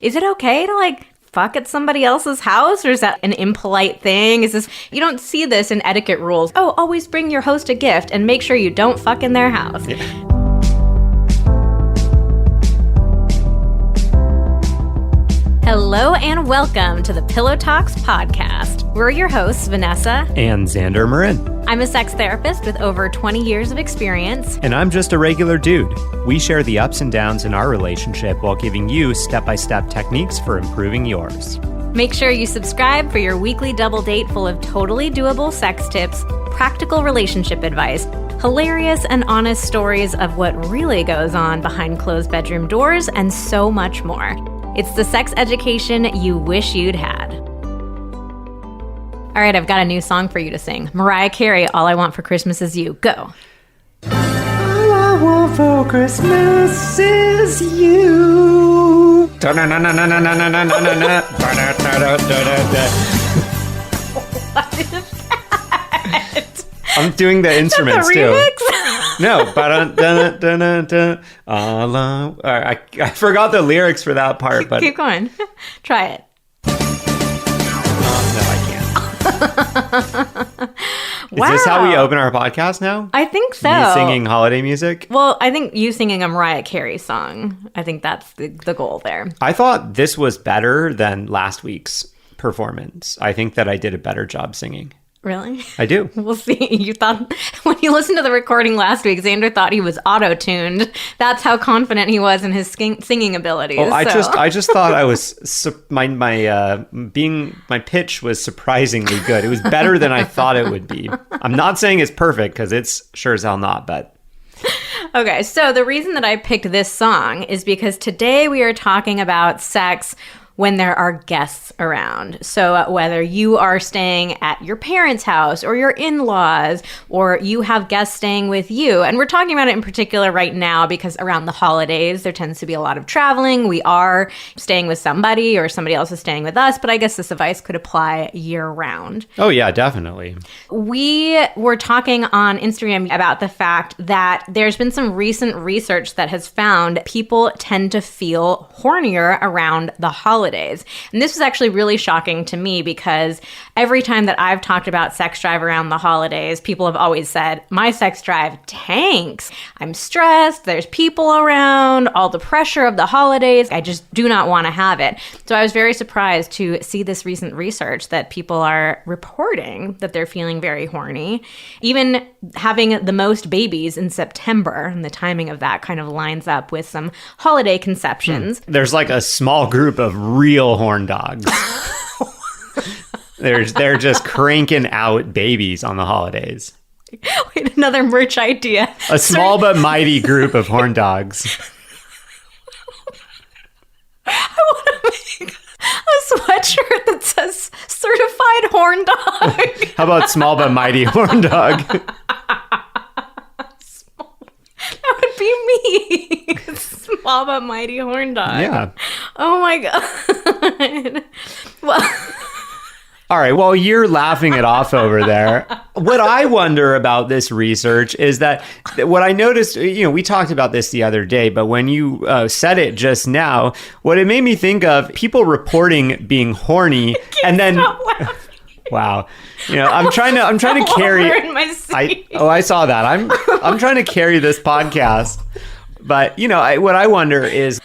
Is it okay to like fuck at somebody else's house, or is that an impolite thing? You don't see this in etiquette rules. Oh, always bring your host a gift and make sure you don't fuck in their house. Yeah. Hello and welcome to the Pillow Talks podcast. We're your hosts, Vanessa and Xander Marin. I'm a sex therapist with over 20 years of experience. And I'm just a regular dude. We share the ups and downs in our relationship while giving you step-by-step techniques for improving yours. Make sure you subscribe for your weekly double date full of totally doable sex tips, practical relationship advice, hilarious and honest stories of what really goes on behind closed bedroom doors, and so much more. It's the sex education you wish you'd had. All right, I've got a new song for you to sing. Mariah Carey, All I Want for Christmas Is You. Go. All I want for Christmas is you. What is that? I'm doing the instruments the too. Remix? No. I forgot the lyrics for that part. But Keep going. Try it. No, I can't. Wow. Is this how we open our podcast now? I think so. Me singing holiday music? Well, I think you singing a Mariah Carey song. I think that's the goal there. I thought this was better than last week's performance. I think that I did a better job singing. Really? I do. We'll see. You thought, when you listened to the recording last week, Xander thought he was auto-tuned. That's how confident he was in his singing abilities. Oh, I just thought I was my pitch was surprisingly good. It was better than I thought it would be. I'm not saying it's perfect because it's sure as hell not, but. Okay, so the reason that I picked this song is because today we are talking about sex when there are guests around. So whether you are staying at your parents' house or your in-laws, or you have guests staying with you. And we're talking about it in particular right now because around the holidays, there tends to be a lot of traveling. We are staying with somebody or somebody else is staying with us, but I guess this advice could apply year-round. Oh, yeah, definitely. We were talking on Instagram about the fact that there's been some recent research that has found people tend to feel hornier around the holidays. And this was actually really shocking to me because every time that I've talked about sex drive around the holidays, people have always said, my sex drive tanks. I'm stressed. There's people around, all the pressure of the holidays. I just do not want to have it. So I was very surprised to see this recent research that people are reporting that they're feeling very horny. Even having the most babies in September, and the timing of that kind of lines up with some holiday conceptions. There's like a small group of real horn dogs. They're just cranking out babies on the holidays. Wait, another merch idea. A small but mighty group of horn dogs. I want to make a sweatshirt that says certified horn dog. How about small but mighty horn dog? That would be me. Small but mighty horn dog. Yeah. Oh my God. Well, all right, well, you're laughing it off over there. What I wonder about this research is that what I noticed, we talked about this the other day, but when you said it just now, what it made me think of people reporting being horny and then wow. I'm trying to carry I saw that. I'm trying to carry this podcast. But, what I wonder is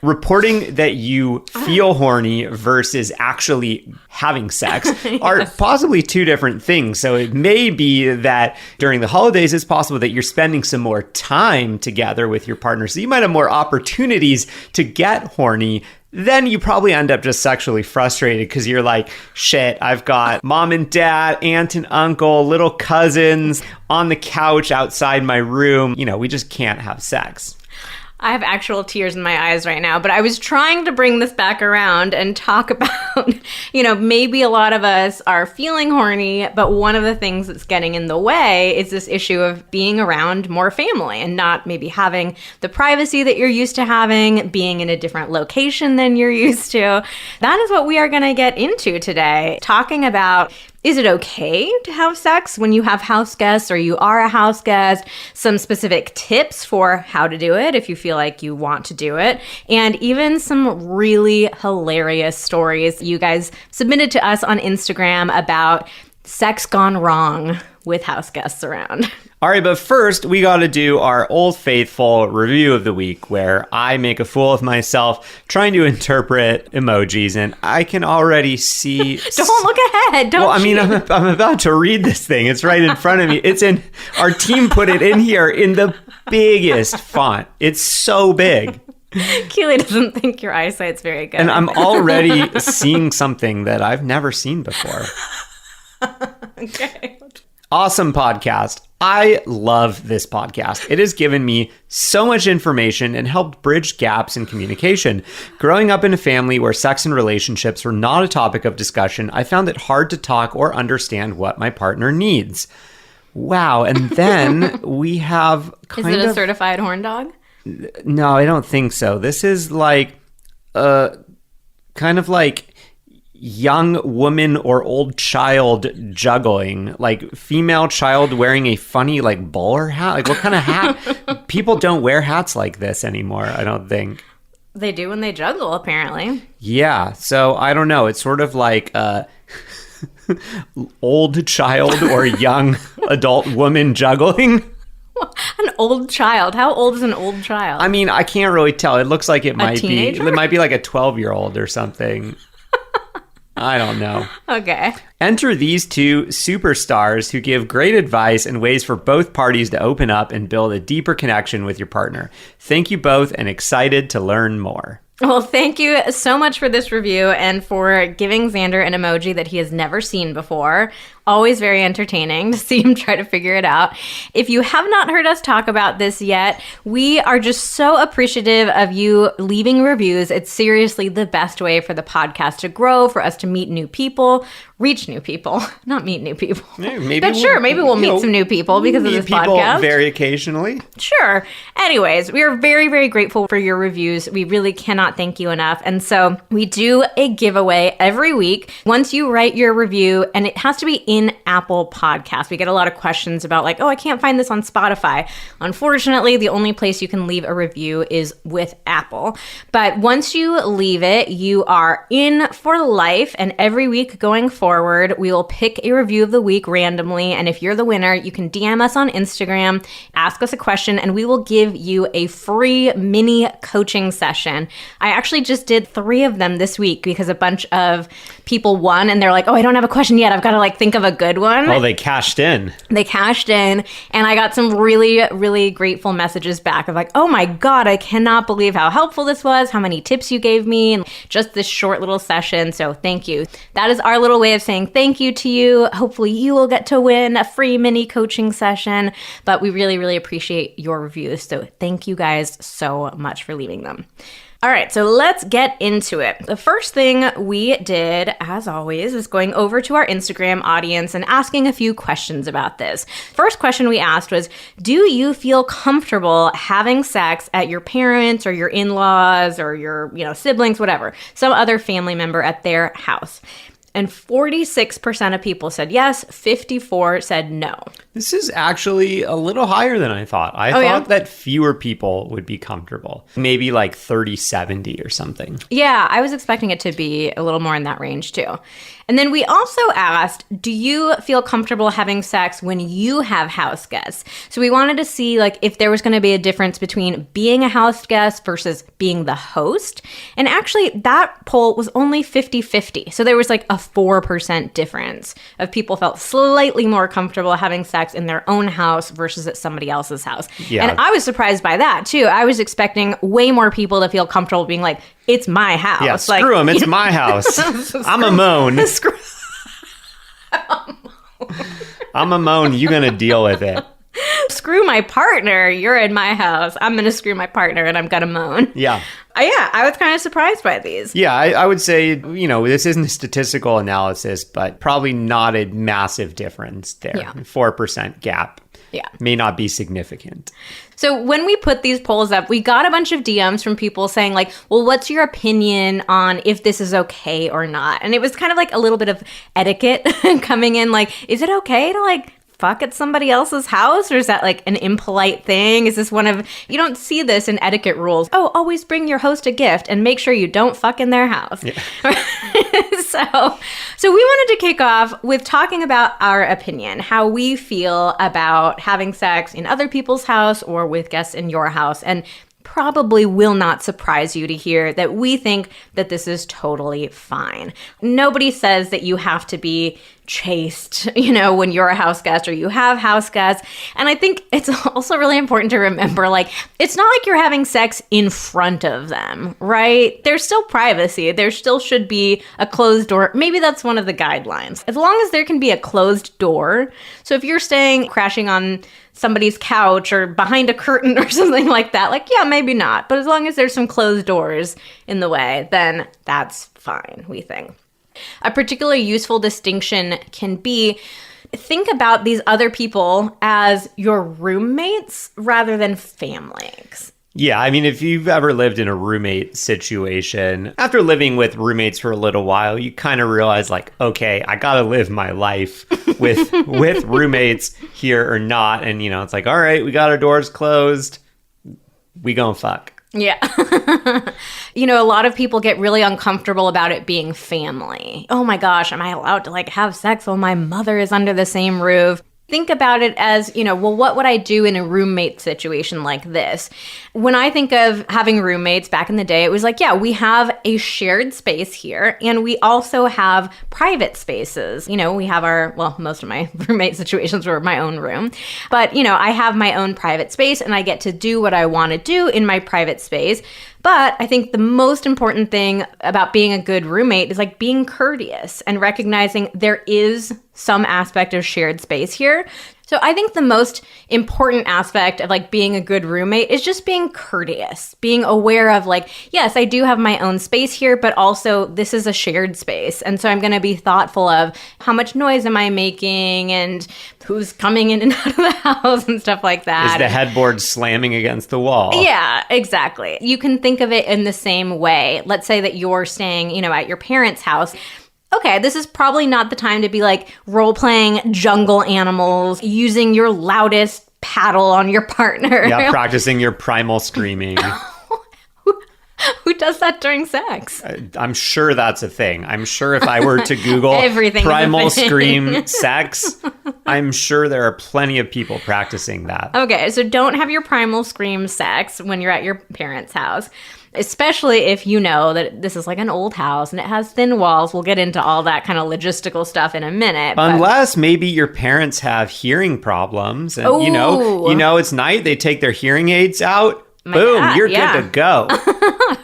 reporting that you feel horny versus actually having sex are possibly two different things. So it may be that during the holidays, it's possible that you're spending some more time together with your partner. So you might have more opportunities to get horny. Then you probably end up just sexually frustrated because you're like, shit, I've got mom and dad, aunt and uncle, little cousins on the couch outside my room. We just can't have sex. I have actual tears in my eyes right now, but I was trying to bring this back around and talk about, maybe a lot of us are feeling horny, but one of the things that's getting in the way is this issue of being around more family and not maybe having the privacy that you're used to having, being in a different location than you're used to. That is what we are going to get into today, talking about Is it okay to have sex when you have house guests or you are a house guest? Some specific tips for how to do it if you feel like you want to do it. And even some really hilarious stories you guys submitted to us on Instagram about sex gone wrong with house guests around. All right, but first, we got to do our old faithful review of the week where I make a fool of myself trying to interpret emojis, and I can already see... Don't look ahead. Don't Well, I mean, I'm about to read this thing. It's right in front of me. It's in... Our team put it in here in the biggest font. It's so big. Keely doesn't think your eyesight's very good. And I'm already seeing something that I've never seen before. Okay. Awesome podcast. I love this podcast. It has given me so much information and helped bridge gaps in communication. Growing up in a family where sex and relationships were not a topic of discussion, I found it hard to talk or understand what my partner needs. Wow. And then we have Is it a certified horn dog? No, I don't think so. This is like kind of like young woman or old child juggling, like female child wearing a funny like bowler hat. Like what kind of hat? People don't wear hats like this anymore, I don't think. They do when they juggle, apparently. Yeah, so I don't know. It's sort of like old child or young adult woman juggling. An old child. How old is an old child? I mean, I can't really tell. It looks like it might be. Teenager? It might be like a 12-year-old or something. I don't know. Okay. Enter these two superstars who give great advice and ways for both parties to open up and build a deeper connection with your partner. Thank you both and excited to learn more. Well, thank you so much for this review and for giving Xander an emoji that he has never seen before. Always very entertaining to see him try to figure it out. If you have not heard us talk about this yet, we are just so appreciative of you leaving reviews. It's seriously the best way for the podcast to grow, for us to meet new people, reach new people, not meet new people. Maybe but sure, maybe we'll meet some new people because of this podcast. Very occasionally. Sure. Anyways, we are very, very grateful for your reviews. We really cannot thank you enough. And so we do a giveaway every week. Once you write your review, and it has to be in Apple Podcasts. We get a lot of questions about like, oh, I can't find this on Spotify. Unfortunately, the only place you can leave a review is with Apple. But once you leave it, you are in for life. And every week going forward, we will pick a review of the week randomly. And if you're the winner, you can DM us on Instagram, ask us a question, and we will give you a free mini coaching session. I actually just did 3 of them this week because a bunch of people won and they're like, oh, I don't have a question yet. I've got to like think of a good one. Oh, they cashed in. They cashed in, and I got some really, really grateful messages back of like, oh my God, I cannot believe how helpful this was, how many tips you gave me, and just this short little session. So thank you. That is our little way of saying thank you to you. Hopefully you will get to win a free mini coaching session, but we really, really appreciate your reviews. So thank you guys so much for leaving them. All right, so let's get into it. The first thing we did, as always, is going over to our Instagram audience and asking a few questions about this. First question we asked was, do you feel comfortable having sex at your parents' or your in-laws or your, siblings, whatever, some other family member at their house? And 46% of people said yes, 54% said no. This is actually a little higher than I thought. I thought that fewer people would be comfortable. Maybe like 30-70 or something. Yeah, I was expecting it to be a little more in that range too. And then we also asked, do you feel comfortable having sex when you have house guests? So we wanted to see like if there was going to be a difference between being a house guest versus being the host. And actually that poll was only 50-50. So there was like a 4% difference of people felt slightly more comfortable having sex in their own house versus at somebody else's house. Yeah. And I was surprised by that too. I was expecting way more people to feel comfortable being like, it's my house. Yeah, screw them. It's my house. I'm a moan. I'm a moan. You're going to deal with it. Screw my partner. You're in my house. I'm going to screw my partner and I'm going to moan. Yeah. I was kind of surprised by these. Yeah, I would say, this isn't a statistical analysis, but probably not a massive difference there. Yeah. 4% gap. Yeah. may not be significant. So when we put these polls up, we got a bunch of DMs from people saying like, well, what's your opinion on if this is okay or not? And it was kind of like a little bit of etiquette coming in, like, is it okay to like fuck at somebody else's house? Or is that like an impolite thing? Is this one of, you don't see this in etiquette rules. Oh, always bring your host a gift and make sure you don't fuck in their house. Yeah. So we wanted to kick off with talking about our opinion, how we feel about having sex in other people's house or with guests in your house. And probably will not surprise you to hear that we think that this is totally fine. Nobody says that you have to be chaste, when you're a house guest or you have house guests. And I think it's also really important to remember, like, it's not like you're having sex in front of them, right? There's still privacy. There still should be a closed door. Maybe that's one of the guidelines. As long as there can be a closed door. So if you're staying crashing on somebody's couch or behind a curtain or something like that, like, yeah, maybe not. But as long as there's some closed doors in the way, then that's fine, we think. A particularly useful distinction can be, think about these other people as your roommates rather than families. Yeah, I mean, if you've ever lived in a roommate situation, after living with roommates for a little while, you kind of realize, like, okay, I got to live my life with roommates here or not. And, it's like, all right, we got our doors closed. We gonna fuck. Yeah. A lot of people get really uncomfortable about it being family. Oh my gosh, am I allowed to have sex while my mother is under the same roof? Think about it as, well, what would I do in a roommate situation like this? When I think of having roommates back in the day, it was like, yeah, we have a shared space here and we also have private spaces. We have most of my roommate situations were my own room. But, I have my own private space and I get to do what I want to do in my private space. But I think the most important thing about being a good roommate is being courteous and recognizing there is some aspect of shared space here. So I think the most important aspect of being a good roommate is just being courteous, being aware of yes, I do have my own space here, but also this is a shared space. And so I'm going to be thoughtful of how much noise am I making and who's coming in and out of the house and stuff like that. Is the headboard slamming against the wall? Yeah, exactly. You can think of it in the same way. Let's say that you're staying, at your parents' house. Okay, this is probably not the time to be role-playing jungle animals, using your loudest paddle on your partner. Yeah, practicing your primal screaming. Who does that during sex? I'm sure that's a thing. I'm sure if I were to Google everything primal scream sex, I'm sure there are plenty of people practicing that. Okay, so don't have your primal scream sex when you're at your parents' house. Especially if you know that this is an old house and it has thin walls. We'll get into all that kind of logistical stuff in a minute. Unless maybe your parents have hearing problems and, it's night, they take their hearing aids out. Boom, you're good to go.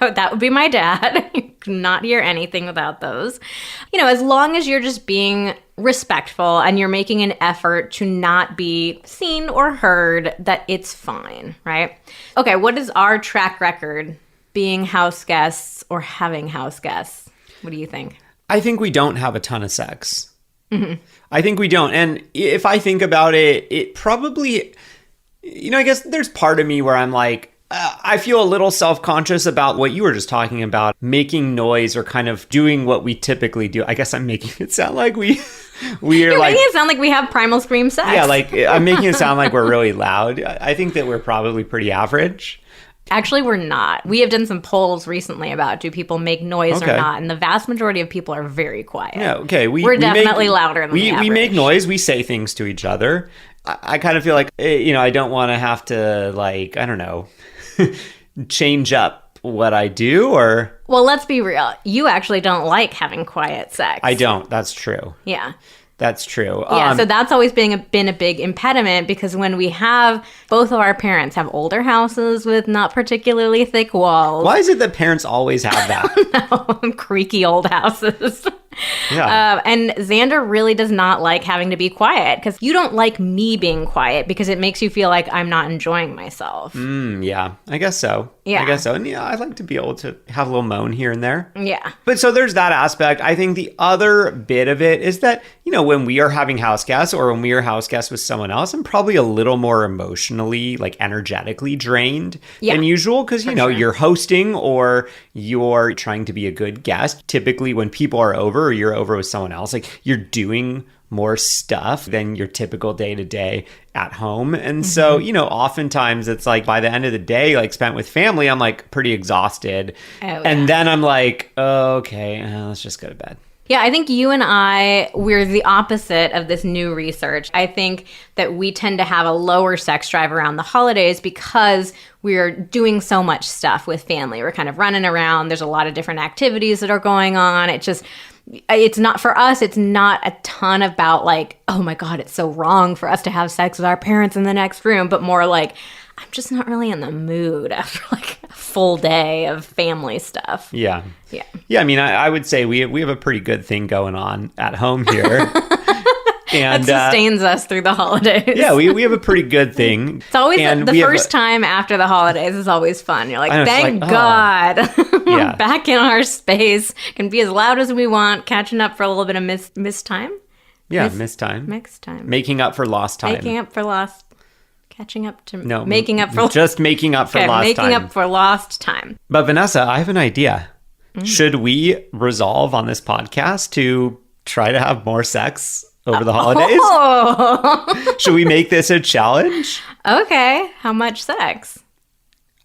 That would be my dad. You cannot hear anything without those. As long as you're just being respectful and you're making an effort to not be seen or heard, that it's fine, right? Okay, what is our track record being house guests or having house guests? What do you think? I think we don't have a ton of sex. Mm-hmm. I think we don't. And if I think about it, it probably, I guess there's part of me where I'm I feel a little self-conscious about what you were just talking about, making noise or kind of doing what we typically do. I guess I'm making it sound like we are You're making it sound like we have primal scream sex. Yeah, I'm making it sound like we're really loud. I think that we're probably pretty average. Actually, we're not. We have done some polls recently about do people make noise or not, and the vast majority of people are very quiet. Yeah, okay. We're definitely louder than the average. We make noise. We say things to each other. I kind of feel like, I don't want to have to, I don't know, change up what I do or... Well, let's be real. You actually don't like having quiet sex. I don't. That's true. Yeah. That's true. Yeah, so that's always been a big impediment because when we have, both of our parents have older houses with not particularly thick walls. Why is it that parents always have that? No, creaky old houses. Yeah. And Xander really does not like having to be quiet because you don't like me being quiet because it makes you feel like I'm not enjoying myself. Yeah, I guess so. Yeah. I guess so. And I like to be able to have a little moan here and there. Yeah. But so there's that aspect. I think the other bit of it is that, when we are having house guests or when we are house guests with someone else, I'm probably a little more emotionally, like energetically drained than usual because, you're hosting or you're trying to be a good guest. Typically when people are over or you're over with someone else, like you're doing more stuff than your typical day-to-day at home. And so, oftentimes it's like by the end of the day, like spent with family, I'm like pretty exhausted. And then I'm like, okay, let's just go to bed. Yeah, I think you and we're the opposite of this new research. I think that we tend to have a lower sex drive around the holidays because we're doing so much stuff with family. We're kind of running around. There's a lot of different activities that are going on. It's not for us. It's not a ton about like, oh my God, it's so wrong for us to have sex with our parents in the next room, but more like, I'm just not really in the mood after like a full day of family stuff. Yeah. I mean, I would say we have a pretty good thing going on at home here. And that sustains us through the holidays. Yeah, we have a pretty good thing. It's always the first time after the holidays is always fun. You're like, thank God. We're back in our space. Can be as loud as we want, catching up for a little bit of missed time. Yeah, missed time. Mixed time. Making up for lost time. Making up for lost. Catching up to. No. Making up for. Just making up for lost time. Making up for lost time. But Vanessa, I have an idea. Should we resolve on this podcast to try to have more sex over the holidays? Oh. Should we make this a challenge? Okay. How much sex?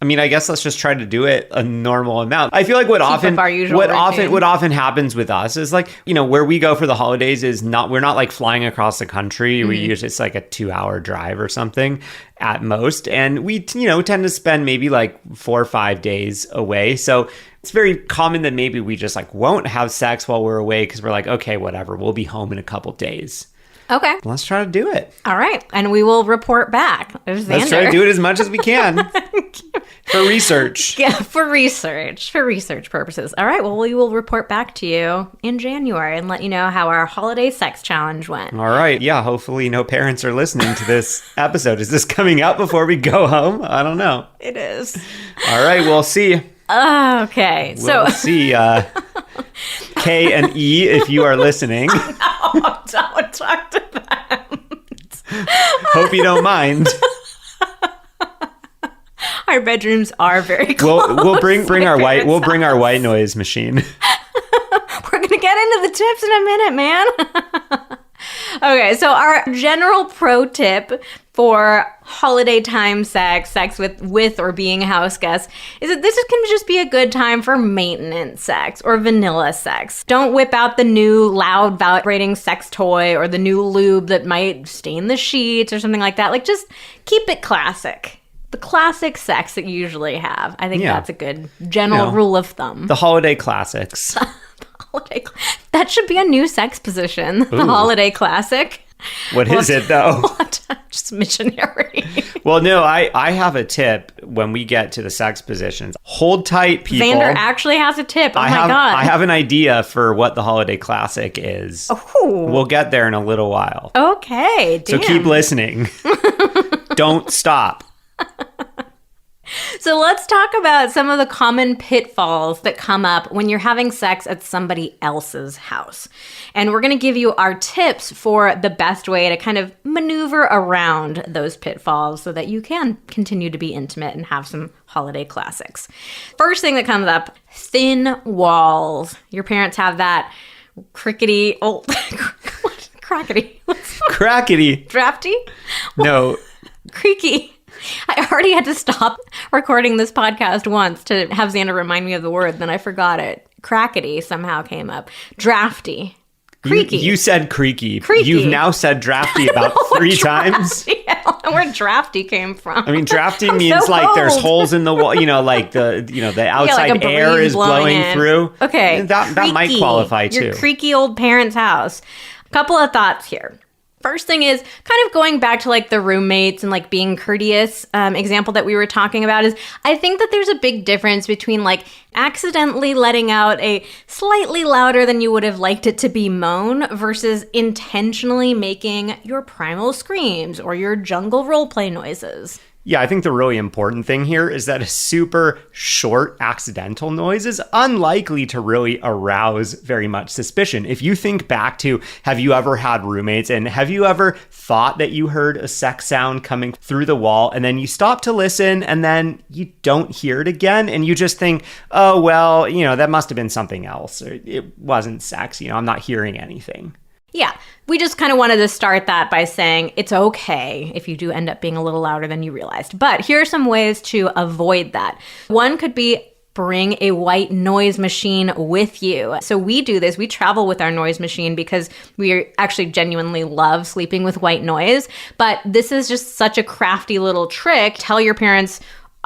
I mean, I guess let's just try to do it a normal amount. I feel like what often happens with us is like, where we go for the holidays is we're not like flying across the country. We usually, it's like a 2-hour drive or something at most. And we, tend to spend maybe like 4 or 5 days away. So it's very common that maybe we just like won't have sex while we're away because we're like, okay, whatever, we'll be home in a couple days. Okay. Let's try to do it. All right. And we will report back. Let's try to do it as much as we can. For research. Yeah, for research purposes. All right. Well, we will report back to you in January and let you know how our holiday sex challenge went. All right. Yeah. Hopefully no parents are listening to this episode. Is this coming out before we go home? I don't know. It is. All right. We'll see. Okay. We'll see K and E if you are listening. No, don't talk to them. Hope you don't mind. Our bedrooms are very close. We'll bring our white noise machine. We're gonna get into the tips in a minute, man. Okay, so our general pro tip for holiday time sex with or being a house guest, is that this can just be a good time for maintenance sex or vanilla sex. Don't whip out the new loud vibrating sex toy or the new lube that might stain the sheets or something like that. Like, just keep it classic. The classic sex that you usually have. I think that's a good general rule of thumb. The holiday classics. That should be a new sex position. Ooh. The holiday classic. What is it, though? Just missionary. Well, no, I have a tip when we get to the sex positions. Hold tight, people. Xander actually has a tip. Oh, my God. I have an idea for what the holiday classic is. Oh. We'll get there in a little while. Okay, damn. So keep listening. Don't stop. So let's talk about some of the common pitfalls that come up when you're having sex at somebody else's house. And we're going to give you our tips for the best way to kind of maneuver around those pitfalls so that you can continue to be intimate and have some holiday classics. First thing that comes up, thin walls. Your parents have that crickety old... Crackety. Crackety. Drafty? No. Creaky. I already had to stop recording this podcast once to have Xander remind me of the word, then I forgot it. Crackety somehow came up. Drafty. Creaky. You said creaky. Creaky. You've now said drafty about 3 times. I don't know where drafty came from. I mean, drafty means so like there's holes in the wall, like the outside like air is blowing through. Okay. That might qualify too. Your creaky old parents' house. A couple of thoughts here. First thing is kind of going back to like the roommates and like being courteous example that we were talking about is I think that there's a big difference between like accidentally letting out a slightly louder than you would have liked it to be moan versus intentionally making your primal screams or your jungle roleplay noises. Yeah, I think the really important thing here is that a super short accidental noise is unlikely to really arouse very much suspicion. If you think back to, have you ever had roommates and have you ever thought that you heard a sex sound coming through the wall and then you stop to listen and then you don't hear it again and you just think, oh, well, that must have been something else or it wasn't sex, I'm not hearing anything. Yeah, we just kind of wanted to start that by saying it's okay if you do end up being a little louder than you realized. But here are some ways to avoid that. One could be bring a white noise machine with you. So we do this. We travel with our noise machine because we actually genuinely love sleeping with white noise. But this is just such a crafty little trick. Tell your parents,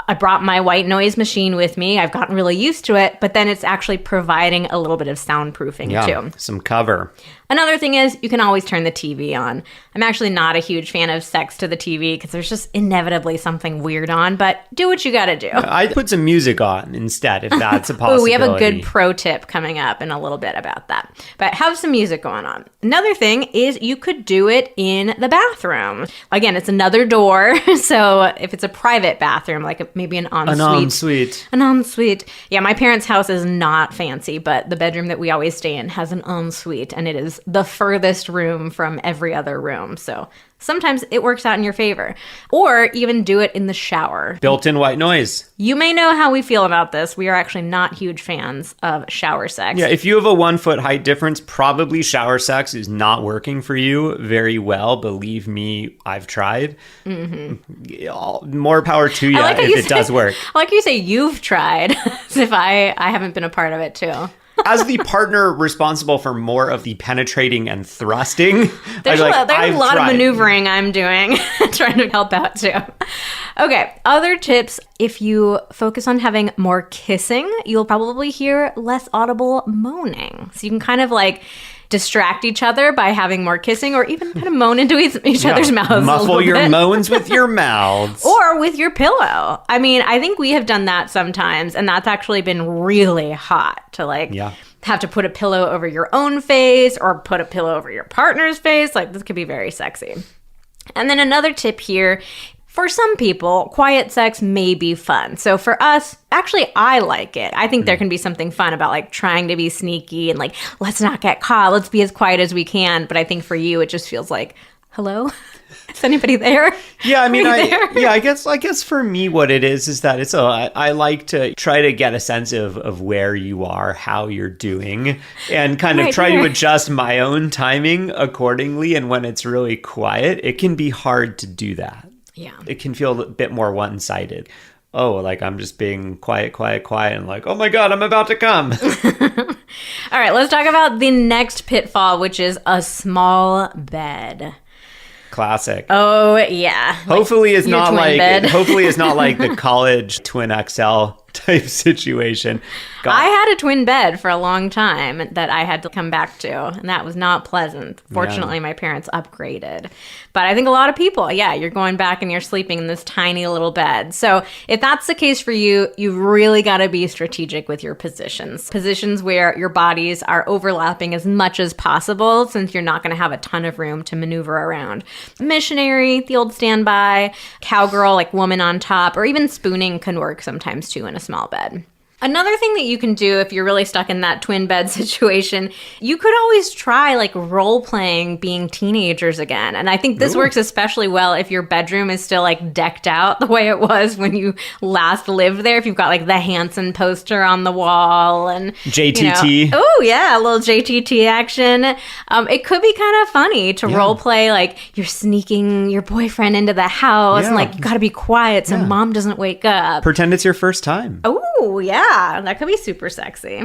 I brought my white noise machine with me. I've gotten really used to it, but then it's actually providing a little bit of soundproofing too. Some cover. Another thing is you can always turn the TV on. I'm actually not a huge fan of sex to the TV because there's just inevitably something weird on, but do what you got to do. I'd put some music on instead if that's a possibility. Ooh, we have a good pro tip coming up in a little bit about that. But have some music going on. Another thing is you could do it in the bathroom. Again, it's another door. So if it's a private bathroom, like maybe an ensuite. An ensuite. Yeah, my parents' house is not fancy, but the bedroom that we always stay in has an ensuite, and it is the furthest room from every other room. So sometimes it works out in your favor. Or even do it in the shower. Built-in white noise. You may know how we feel about this. We are actually not huge fans of shower sex. Yeah, if you have a 1 foot height difference, probably shower sex is not working for you very well. Believe me, I've tried. Mm-hmm. More power to you if it does work. I like you say you've tried, as if I haven't been a part of it too. As the partner responsible for more of the penetrating and thrusting, there's a lot of maneuvering I'm doing, trying to help out too. Okay, other tips. If you focus on having more kissing, you'll probably hear less audible moaning. So you can kind of like distract each other by having more kissing or even kind of moan into each other's mouths. Muffle your moans with your mouths. Or with your pillow. I mean, I think we have done that sometimes, and that's actually been really hot to have to put a pillow over your own face or put a pillow over your partner's face. Like, this could be very sexy. And then another tip here. For some people, quiet sex may be fun. So for us, actually, I like it. I think there can be something fun about like trying to be sneaky and like, let's not get caught. Let's be as quiet as we can. But I think for you, it just feels like, hello? Is anybody there? Yeah, I mean, I guess for me, what it is that I like to try to get a sense of where you are, how you're doing, and kind of try to adjust my own timing accordingly. And when it's really quiet, it can be hard to do that. Yeah. It can feel a bit more one-sided. Oh, like I'm just being quiet, and like, oh my God, I'm about to come. All right, let's talk about the next pitfall, which is a small bed. Classic. Oh, yeah. Hopefully it's not like the college twin XL type situation. I had a twin bed for a long time that I had to come back to, and that was not pleasant. Fortunately, my parents upgraded. But I think a lot of people, you're going back and you're sleeping in this tiny little bed. So if that's the case for you, you've really got to be strategic with your positions. Positions where your bodies are overlapping as much as possible, since you're not going to have a ton of room to maneuver around. Missionary, the old standby, cowgirl, like woman on top, or even spooning can work sometimes too in a small bed. Another thing that you can do if you're really stuck in that twin bed situation, you could always try like role playing being teenagers again. And I think this works especially well if your bedroom is still like decked out the way it was when you last lived there. If you've got like the Hanson poster on the wall and JTT. Oh yeah, a little JTT action. It could be kind of funny to role play like you're sneaking your boyfriend into the house and like you got to be quiet so mom doesn't wake up. Pretend it's your first time. Oh yeah. That could be super sexy.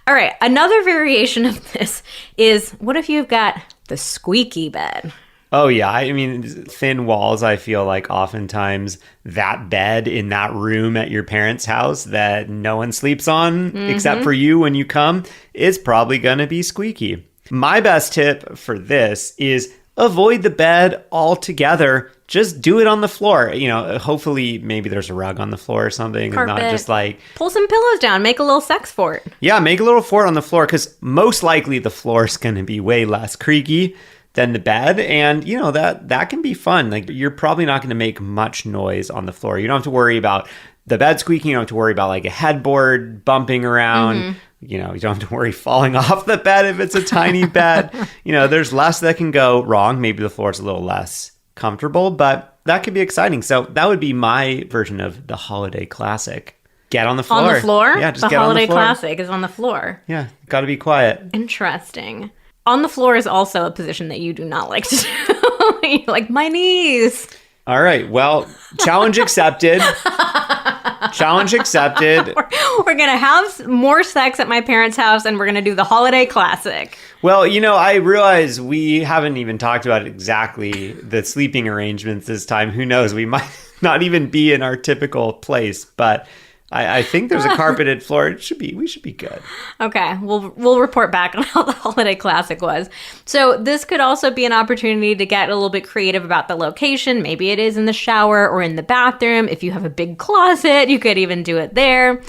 All right, another variation of this is, what if you've got the squeaky bed? Oh, yeah. I mean, thin walls, I feel like oftentimes that bed in that room at your parents' house that no one sleeps on except for you when you come is probably going to be squeaky. My best tip for this is avoid the bed altogether. Just do it on the floor. Hopefully maybe there's a rug on the floor or something. Carpet. And not just like... Pull some pillows down. Make a little sex fort. Yeah, make a little fort on the floor because most likely the floor is going to be way less creaky than the bed. And, that can be fun. Like, you're probably not going to make much noise on the floor. You don't have to worry about the bed squeaking. You don't have to worry about like a headboard bumping around. You don't have to worry falling off the bed if it's a tiny bed. There's less that can go wrong. Maybe the floor's a little less comfortable, but that could be exciting. So that would be my version of the holiday classic. Get on the floor. On the floor? Yeah, just the get on the floor. holiday classic is on the floor. Yeah, got to be quiet. Interesting. On the floor is also a position that you do not like to do. You're like, my knees. All right. Well, challenge accepted. Challenge accepted. We're going to have more sex at my parents' house, and we're going to do the holiday classic. Well, I realize we haven't even talked about exactly the sleeping arrangements this time. Who knows? We might not even be in our typical place, but I think there's a carpeted floor. We should be good. Okay, we'll report back on how the holiday classic was. So this could also be an opportunity to get a little bit creative about the location. Maybe it is in the shower or in the bathroom. If you have a big closet, you could even do it there.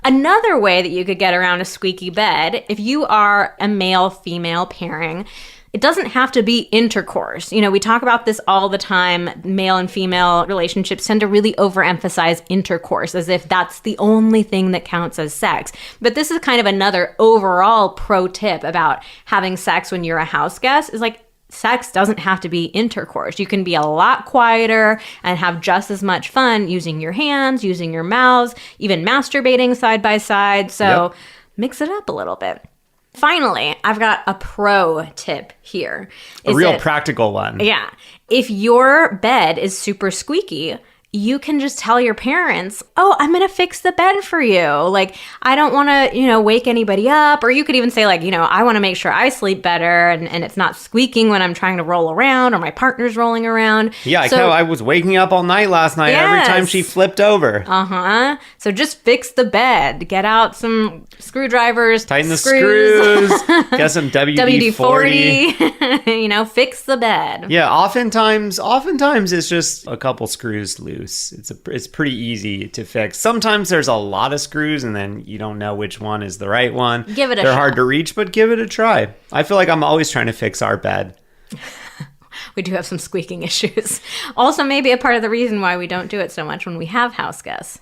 Another way that you could get around a squeaky bed, if you are a male-female pairing, it doesn't have to be intercourse. We talk about this all the time. Male and female relationships tend to really overemphasize intercourse as if that's the only thing that counts as sex. But this is kind of another overall pro tip about having sex when you're a house guest is like, sex doesn't have to be intercourse. You can be a lot quieter and have just as much fun using your hands, using your mouths, even masturbating side by side. So Mix it up a little bit. Finally, I've got a pro tip here. A real practical one. Yeah. If your bed is super squeaky, you can just tell your parents, oh, I'm going to fix the bed for you. Like, I don't want to, wake anybody up. Or you could even say, like, I want to make sure I sleep better and it's not squeaking when I'm trying to roll around or my partner's rolling around. Yeah, I was waking up all night last night every time she flipped over. Uh-huh. So just fix the bed. Get out some screwdrivers. Tighten the screws. Get some WD-40. Fix the bed. Yeah, oftentimes it's just a couple screws loose. It's pretty easy to fix. Sometimes there's a lot of screws and then you don't know which one is the right one. Give it a shot. They're hard to reach, but give it a try. I feel like I'm always trying to fix our bed. We do have some squeaking issues. Also, maybe a part of the reason why we don't do it so much when we have house guests.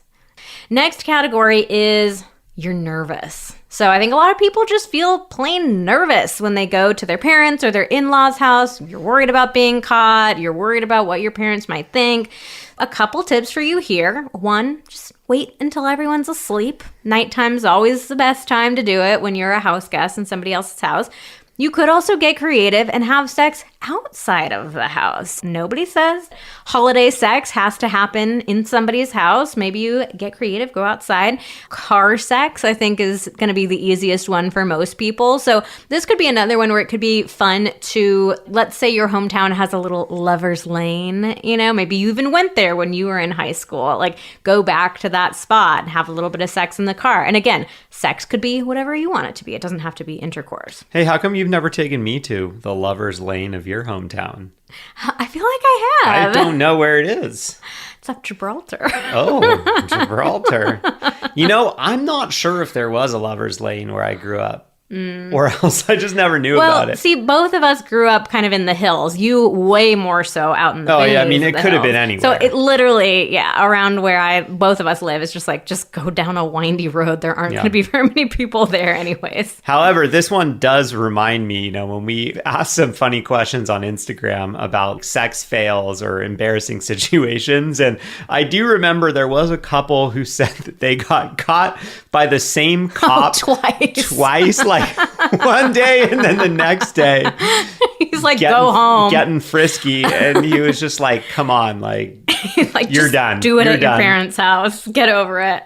Next category is you're nervous. So I think a lot of people just feel plain nervous when they go to their parents or their in-laws' house. You're worried about being caught. You're worried about what your parents might think. A couple tips for you here. One, just wait until everyone's asleep. Nighttime's always the best time to do it when you're a house guest in somebody else's house. You could also get creative and have sex outside of the house. Nobody says holiday sex has to happen in somebody's house. Maybe you get creative, go outside. Car sex, I think, is going to be the easiest one for most people. So this could be another one where it could be fun to, let's say your hometown has a little lover's lane. Maybe you even went there when you were in high school. Like, go back to that spot and have a little bit of sex in the car. And again, sex could be whatever you want it to be. It doesn't have to be intercourse. Hey, how come you've never taken me to the lover's lane of your hometown? I feel like I have. I don't know where it is. It's up Gibraltar. Oh, Gibraltar. I'm not sure if there was a lover's lane where I grew up. Or else I just never knew about it. See, both of us grew up kind of in the hills. You way more so out in the Oh, yeah. I mean, it could have been anywhere. So it literally, around where both of us live, it's just like, just go down a windy road. There aren't going to be very many people there anyways. However, this one does remind me, when we asked some funny questions on Instagram about sex fails or embarrassing situations. And I do remember there was a couple who said that they got caught by the same cop twice, like one day and then the next day. He's like, go home. Getting frisky. And he was just like, come on, like, like you're done. Do it you're at your parents' house. Get over it.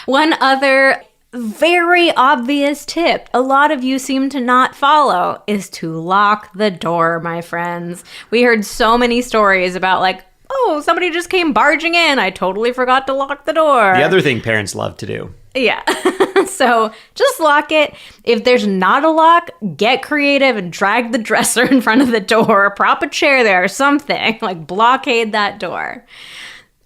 One other very obvious tip a lot of you seem to not follow is to lock the door, my friends. We heard so many stories about like, oh, somebody just came barging in. I totally forgot to lock the door. The other thing parents love to do. Yeah. So just lock it. If there's not a lock, get creative and drag the dresser in front of the door, prop a chair there or something, like blockade that door.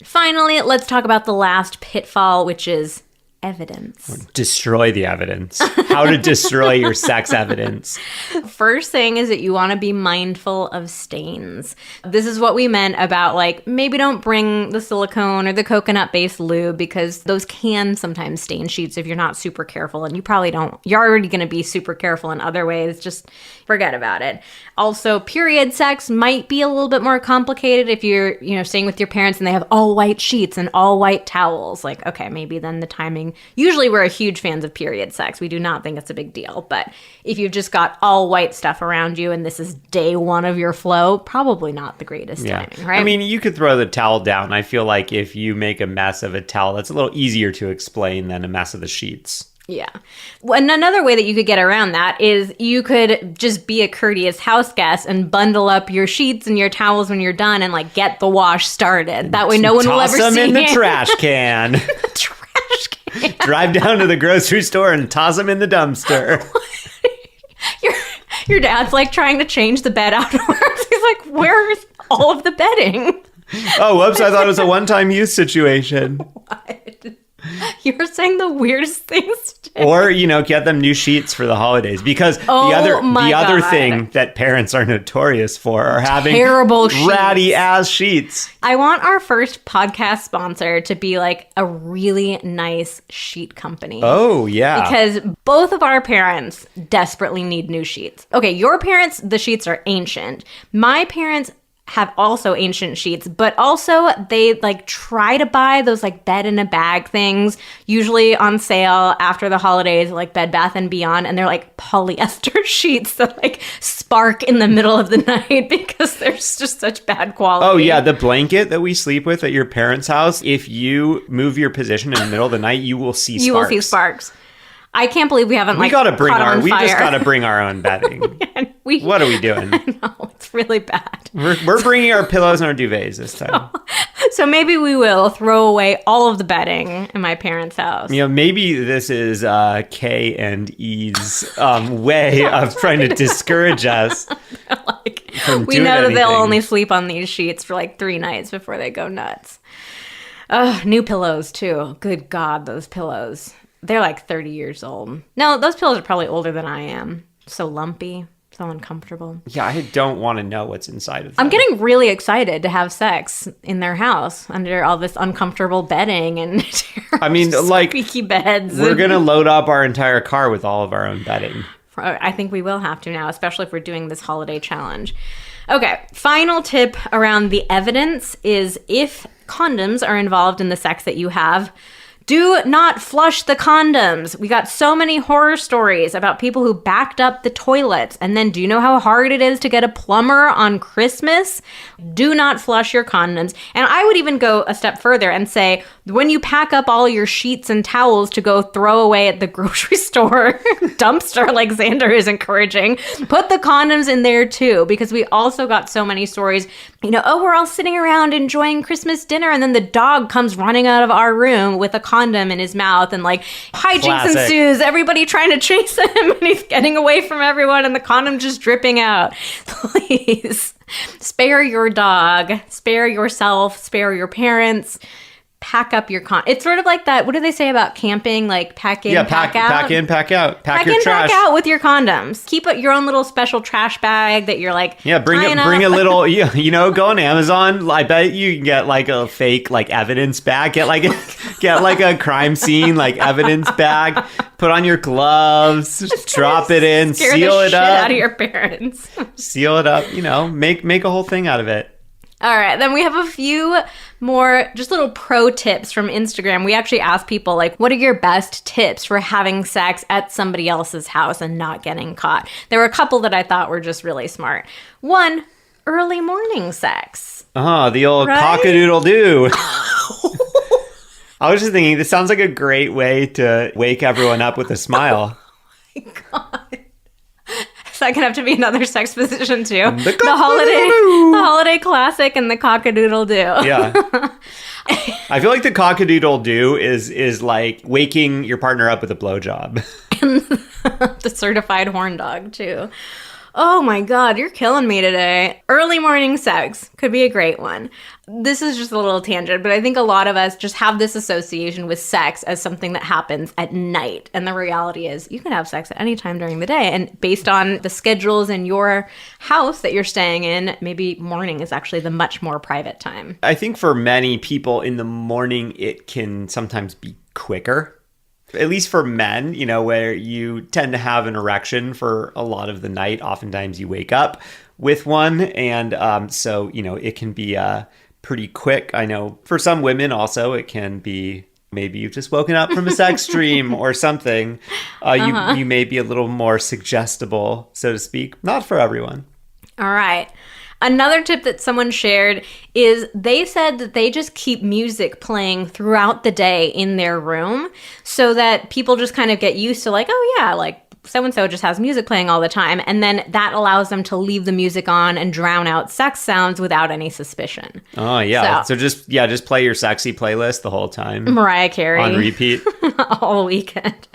Finally, let's talk about the last pitfall, which is evidence. Destroy the evidence. How to destroy your sex evidence. First thing is that you want to be mindful of stains. This is what we meant about like maybe don't bring the silicone or the coconut-based lube because those can sometimes stain sheets if you're not super careful, and you probably don't. You're already going to be super careful in other ways. Just forget about it. Also, period sex might be a little bit more complicated if you're, staying with your parents and they have all white sheets and all white towels. Like, okay, maybe then the timing. Usually we're huge fans of period sex. We do not think it's a big deal. But if you've just got all white stuff around you and this is day one of your flow, probably not the greatest timing, right? I mean, you could throw the towel down. I feel like if you make a mess of a towel, that's a little easier to explain than a mess of the sheets. Yeah. And another way that you could get around that is you could just be a courteous house guest and bundle up your sheets and your towels when you're done and like get the wash started. That way no one will ever see it. Toss them in the trash can. The trash can. Drive down to the grocery store and toss them in the dumpster. Your dad's like trying to change the bed afterwards. He's like, where's all of the bedding? Oh, whoops. I thought it was a one-time use situation. What? You're saying the weirdest things today. Or, get them new sheets for the holidays. Because the other thing that parents are notorious for are having terrible sheets. Ratty ass sheets. I want our first podcast sponsor to be like a really nice sheet company. Oh, yeah. Because both of our parents desperately need new sheets. Okay, your parents, the sheets are ancient. My parents have also ancient sheets, but also they like try to buy those like bed in a bag things, usually on sale after the holidays, like Bed Bath & Beyond, and they're like polyester sheets that like spark in the middle of the night because they're just such bad quality. Oh yeah, the blanket that we sleep with at your parents' house, if you move your position in the middle of the night, you will see sparks. You will see sparks. I can't believe we haven't we like gotta bring caught our on we fire. just gotta bring our own bedding. What are we doing? I know, it's really bad. We're bringing our pillows and our duvets this time. So maybe we will throw away all of the bedding in my parents' house. Maybe this is K and E's way of trying to discourage us. Like, from we doing know that anything. they'll only sleep on these sheets for like 3 nights before they go nuts. New pillows too. Good God, those pillows. They're like 30 years old. No, those pillows are probably older than I am. So lumpy, so uncomfortable. Yeah, I don't want to know what's inside of them. I'm getting really excited to have sex in their house under all this uncomfortable bedding and squeaky beds. We're going to load up our entire car with all of our own bedding. I think we will have to now, especially if we're doing this holiday challenge. Okay, final tip around the evidence is if condoms are involved in the sex that you have, do not flush the condoms. We got so many horror stories about people who backed up the toilets. And then do you know how hard it is to get a plumber on Christmas? Do not flush your condoms. And I would even go a step further and say, when you pack up all your sheets and towels to go throw away at the grocery store dumpster like Xander is encouraging, put the condoms in there too, because we also got so many stories, we're all sitting around enjoying Christmas dinner and then the dog comes running out of our room with a condom in his mouth and like hijinks Classic. ensues, everybody trying to chase him and he's getting away from everyone and the condom just dripping out. Please spare your dog, spare yourself, spare your parents. Pack up your It's sort of like that. What do they say about camping? Like pack in, pack out. Pack in, pack out. Pack your in, trash. pack out with your condoms. Keep your own little special trash bag that you're like. Yeah, bring a little. Go on Amazon. I bet you can get like a fake like evidence bag. Get like a crime scene like evidence bag. Put on your gloves. Drop it in. Scare seal the it shit up. out of your parents. Seal it up. Make a whole thing out of it. All right, then we have a few more just little pro tips from Instagram. We actually asked people, like, what are your best tips for having sex at somebody else's house and not getting caught? There were a couple that I thought were just really smart. 1, early morning sex. The old cock-a-doodle-doo. I was just thinking, this sounds like a great way to wake everyone up with a smile. Oh my God. That can have to be another sex position too. The holiday classic and the cock-a-doodle-doo. Yeah. I feel like the cock-a-doodle-doo is like waking your partner up with a blowjob. The certified horn dog, too. Oh my God, you're killing me today. Early morning sex could be a great one. This is just a little tangent, but I think a lot of us just have this association with sex as something that happens at night. And the reality is you can have sex at any time during the day. And based on the schedules in your house that you're staying in, maybe morning is actually the much more private time. I think for many people in the morning, it can sometimes be quicker. At least for men, you know, where you tend to have an erection for a lot of the night. Oftentimes you wake up with one. And so, you know, it can be pretty quick. I know for some women also, it can be maybe you've just woken up from a sex dream or something. You may be a little more suggestible, so to speak. Not for everyone. All right. Another tip that someone shared is they said that they just keep music playing throughout the day in their room so that people just kind of get used to like, oh yeah, like so-and-so just has music playing all the time. And then that allows them to leave the music on and drown out sex sounds without any suspicion. Oh, yeah. So just play your sexy playlist the whole time. Mariah Carey. On repeat. All weekend.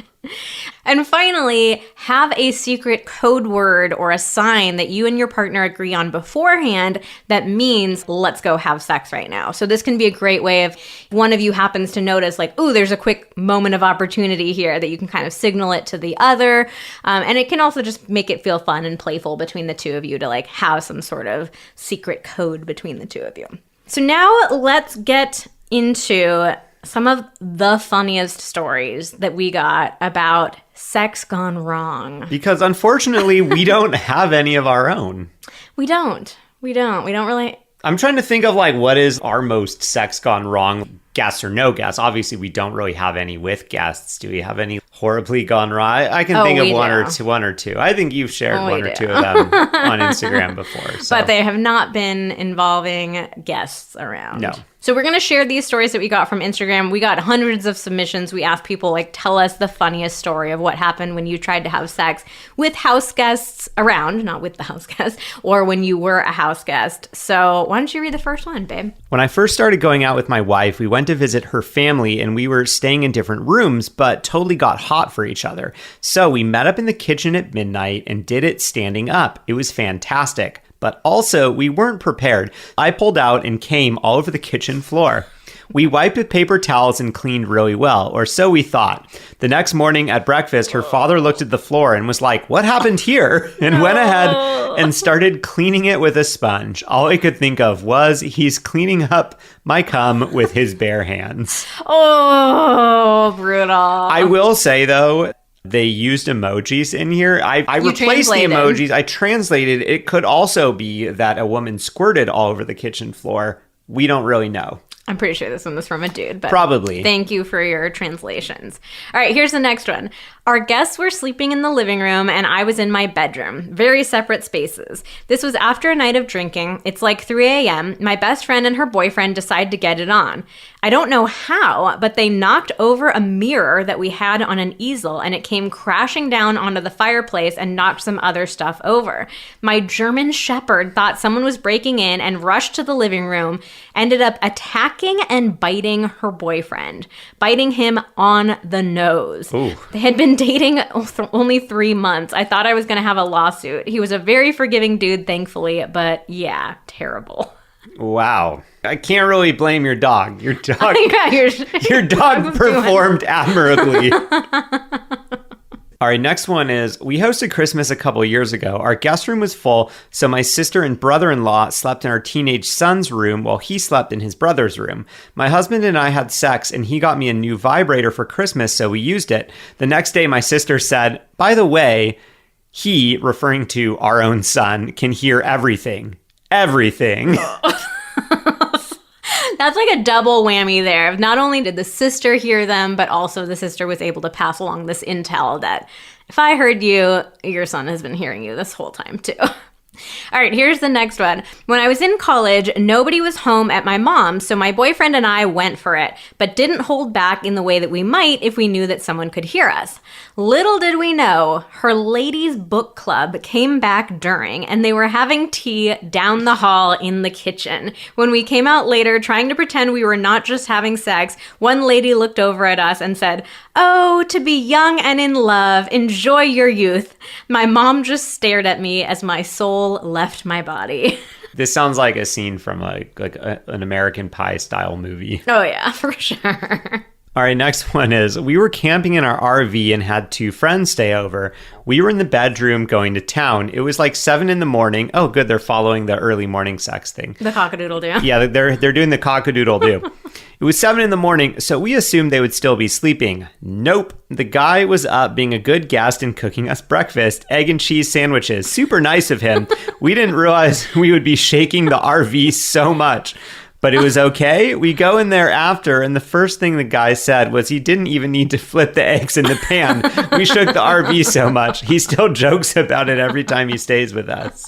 And finally, have a secret code word or a sign that you and your partner agree on beforehand that means let's go have sex right now. So this can be a great way if one of you happens to notice like, ooh, there's a quick moment of opportunity here that you can kind of signal it to the other. And it can also just make it feel fun and playful between the two of you to like have some sort of secret code between the two of you. So now let's get into some of the funniest stories that we got about sex gone wrong. Because unfortunately, we don't have any of our own. We don't really. I'm trying to think of like what is our most sex gone wrong, guests or no guests. Obviously, we don't really have any with guests. Do we have any horribly gone wrong? I can think of one or two. I think you've shared one or two of them on Instagram before. So. But they have not been involving guests around. No. So we're going to share these stories that we got from Instagram. We got hundreds of submissions. We asked people, like, tell us the funniest story of what happened when you tried to have sex with house guests around, not with the house guests, or when you were a house guest. So why don't you read the first one, babe? When I first started going out with my wife, we went to visit her family and we were staying in different rooms, but totally got hot for each other. So we met up in the kitchen at midnight and did it standing up. It was fantastic. But also, we weren't prepared. I pulled out and came all over the kitchen floor. We wiped with paper towels and cleaned really well, or so we thought. The next morning at breakfast, her father looked at the floor and was like, "What happened here?" and went ahead and started cleaning it with a sponge. All I could think of was he's cleaning up my cum with his bare hands. Oh, brutal. I will say, though, they used emojis in here. I replaced the emojis. I translated. It could also be that a woman squirted all over the kitchen floor. We don't really know. I'm pretty sure this one was from a dude, but probably. Thank you for your translations. All right, here's the next one. Our guests were sleeping in the living room and I was in my bedroom. Very separate spaces. This was after a night of drinking. It's like 3 a.m. My best friend and her boyfriend decide to get it on. I don't know how, but they knocked over a mirror that we had on an easel and it came crashing down onto the fireplace and knocked some other stuff over. My German Shepherd thought someone was breaking in and rushed to the living room, ended up attacking and biting her boyfriend, biting him on the nose. Ooh. They had been dating only 3 months. I thought I was going to have a lawsuit. He was a very forgiving dude, thankfully, but yeah, terrible. Wow. I can't really blame your dog. Your dog, yeah, your dog performed admirably. All right, next one is, we hosted Christmas a couple years ago. Our guest room was full, so my sister and brother-in-law slept in our teenage son's room while he slept in his brother's room. My husband and I had sex, and he got me a new vibrator for Christmas, so we used it. The next day, my sister said, "By the way, he," referring to our own son, "can hear everything." Everything. That's like a double whammy there. Not only did the sister hear them, but also the sister was able to pass along this intel that if I heard you, your son has been hearing you this whole time too. All right, here's the next one. When I was in college, nobody was home at my mom's, so my boyfriend and I went for it, but didn't hold back in the way that we might if we knew that someone could hear us. Little did we know, her ladies' book club came back during, and they were having tea down the hall in the kitchen. When we came out later, trying to pretend we were not just having sex, one lady looked over at us and said, "Oh, to be young and in love, enjoy your youth." My mom just stared at me as my soul left my body. This sounds like a scene from an American Pie style movie. Oh yeah, for sure. All right, next one is, we were camping in our RV and had 2 friends stay over. We were in the bedroom going to town. It was like 7 a.m. Oh, good, they're following the early morning sex thing. The cockadoodle-doo. Yeah, they're doing the cockadoodle-doo. It was 7 a.m, so we assumed they would still be sleeping. Nope. The guy was up being a good guest and cooking us breakfast, egg and cheese sandwiches. Super nice of him. We didn't realize we would be shaking the RV so much. But it was okay. We go in there after, and the first thing the guy said was he didn't even need to flip the eggs in the pan. We shook the RV so much. He still jokes about it every time he stays with us.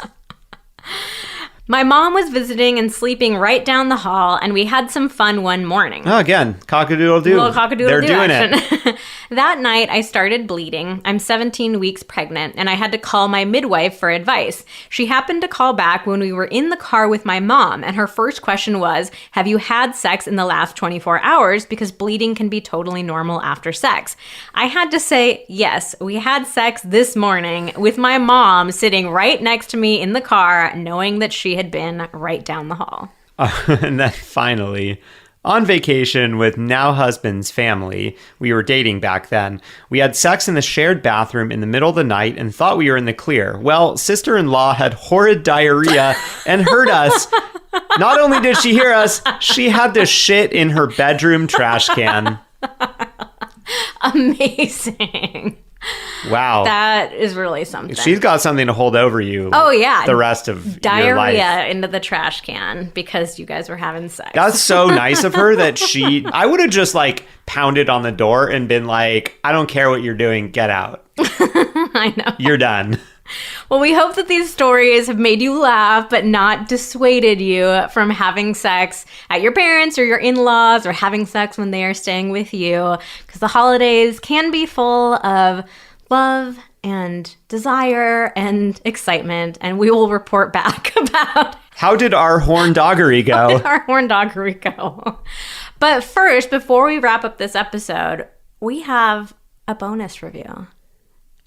My mom was visiting and sleeping right down the hall, and we had some fun one morning. Oh, again, cock-a-doodle-doo. Little cock-a-doodle-doo They're doing action. it. That night, I started bleeding. I'm 17 weeks pregnant, and I had to call my midwife for advice. She happened to call back when we were in the car with my mom, and her first question was, "Have you had sex in the last 24 hours? Because bleeding can be totally normal after sex." I had to say, yes, we had sex this morning with my mom sitting right next to me in the car, knowing that she had been right down the hall. And then finally, on vacation with now husband's family, we were dating back then, we had sex in the shared bathroom in the middle of the night and thought we were in the clear. Well, sister-in-law had horrid diarrhea and heard us. Not only did she hear us, she had to shit in her bedroom trash can. Amazing. Wow. That is really something. She's got something to hold over you. Oh, yeah. The rest of your life. Diarrhea into the trash can because you guys were having sex. That's so nice of her that I would have just pounded on the door and been like, "I don't care what you're doing. Get out." I know. You're done. Well, we hope that these stories have made you laugh, but not dissuaded you from having sex at your parents' or your in-laws, or having sex when they are staying with you. Because the holidays can be full of love and desire and excitement, and we will report back about how did our horndoggery go? our horndoggery go. But first, before we wrap up this episode, we have a bonus review.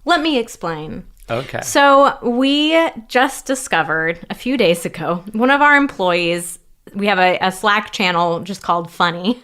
Let me explain. Okay. So we just discovered a few days ago, one of our employees, we have a Slack channel just called Funny,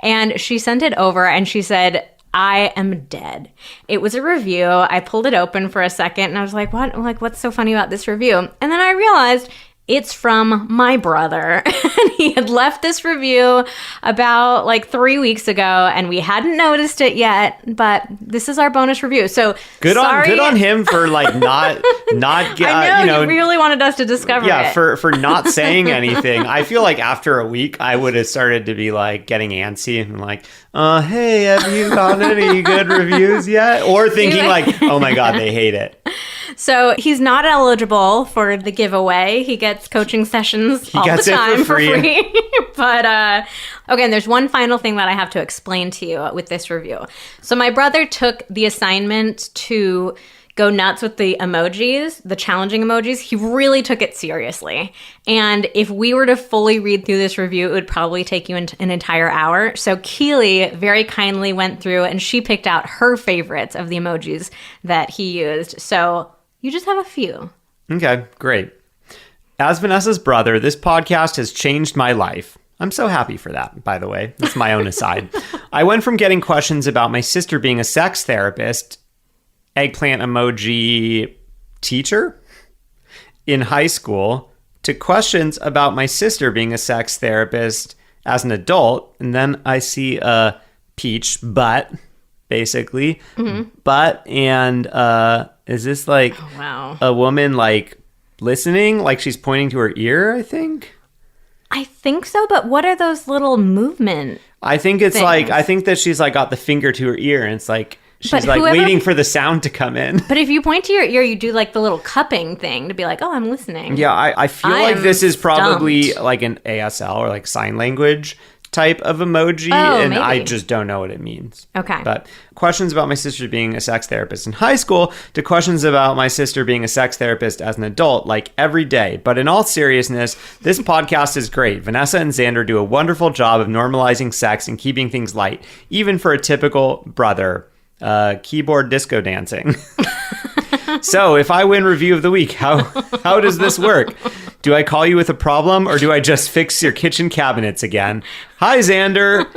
and she sent it over and she said, "I am dead." It was a review. I pulled it open for a second and I was like, what? What's so funny about this review? And then I realized it's from my brother. And he had left this review about 3 weeks ago, and we hadn't noticed it yet, but this is our bonus review. So good sorry. on him for not I know, you really wanted us to discover it. Yeah, for not saying anything. I feel like after a week I would have started to be getting antsy and hey, have you gotten any good reviews yet? Or thinking oh my God, they hate it. So he's not eligible for the giveaway. He gets coaching sessions all the time for free. But again, there's one final thing that I have to explain to you with this review. So my brother took the assignment to go nuts with the emojis, the challenging emojis. He really took it seriously. And if we were to fully read through this review, it would probably take you an entire hour. So Keely very kindly went through and she picked out her favorites of the emojis that he used. So you just have a few. Okay, great. As Vanessa's brother, this podcast has changed my life. I'm so happy for that, by the way. That's my own aside. I went from getting questions about my sister being a sex therapist, eggplant emoji teacher in high school, to questions about my sister being a sex therapist as an adult. And then I see a peach butt, basically. Mm-hmm. Butt and is this a woman listening? She's pointing to her ear, I think? I think so, but what are those little movement I think it's things? I think that she's got the finger to her ear and it's She's like waiting for the sound to come in. But if you point to your ear, you do like the little cupping thing to be like, oh, I'm listening. Yeah, I feel like this is probably like an ASL or like sign language type of emoji, and maybe. I just don't know what it means. Okay. But questions about my sister being a sex therapist in high school to questions about my sister being a sex therapist as an adult, like every day. But in all seriousness, this podcast is great. Vanessa and Xander do a wonderful job of normalizing sex and keeping things light, even for a typical brother. Keyboard disco dancing. So if I win review of the week, how does this work? Do I call you with a problem, or do I just fix your kitchen cabinets again? Hi, Xander.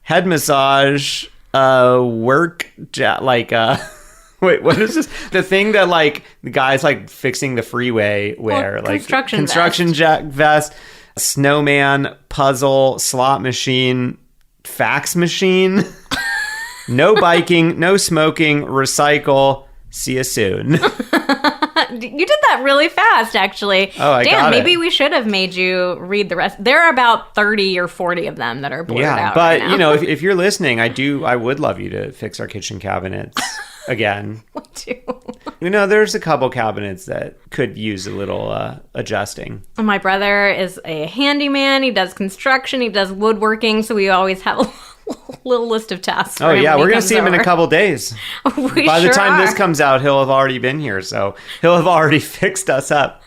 Head massage. Wait, what is this? The thing that like the guys like fixing the freeway wear, well, like construction vest, snowman, puzzle, slot machine, fax machine. No biking, no smoking, recycle. See you soon. You did that really fast, actually. Oh, I got maybe it. we should have made you read the rest. There are about 30 or 40 of them that are blurred out. Yeah, but right now. you know, if you're listening, I would love you to fix our kitchen cabinets again. Me too. You know, there's a couple cabinets that could use a little adjusting. My brother is a handyman. He does construction. He does woodworking. So we always have a little list of tasks for him. We're gonna see him in a couple days. By the time this comes out, he'll have already been here, so he'll have already fixed us up.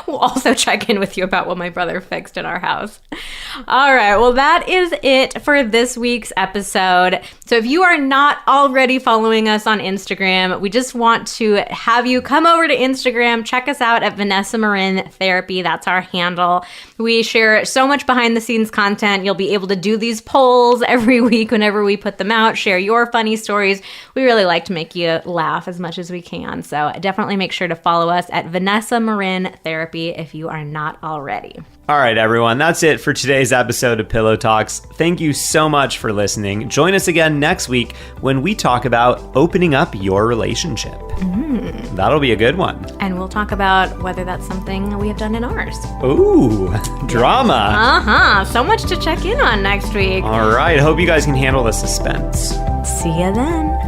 We'll also check in with you about what my brother fixed in our house. All right. Well, that is it for this week's episode. So if you are not already following us on Instagram, we just want to have you come over to Instagram. Check us out at Vanessa Marin Therapy. That's our handle. We share so much behind the scenes content. You'll be able to do these polls every week whenever we put them out. Share your funny stories. We really like to make you laugh as much as we can. So definitely make sure to follow us at Vanessa Marin Therapy if you are not already. All right, everyone, that's it for today's episode of Pillow Talks. Thank you so much for listening. Join us again next week when we talk about opening up your relationship. Mm. That'll be a good one. And we'll talk about whether that's something we have done in ours. Ooh, drama. Uh-huh. So much to check in on next week. All right. Hope you guys can handle the suspense. See you then.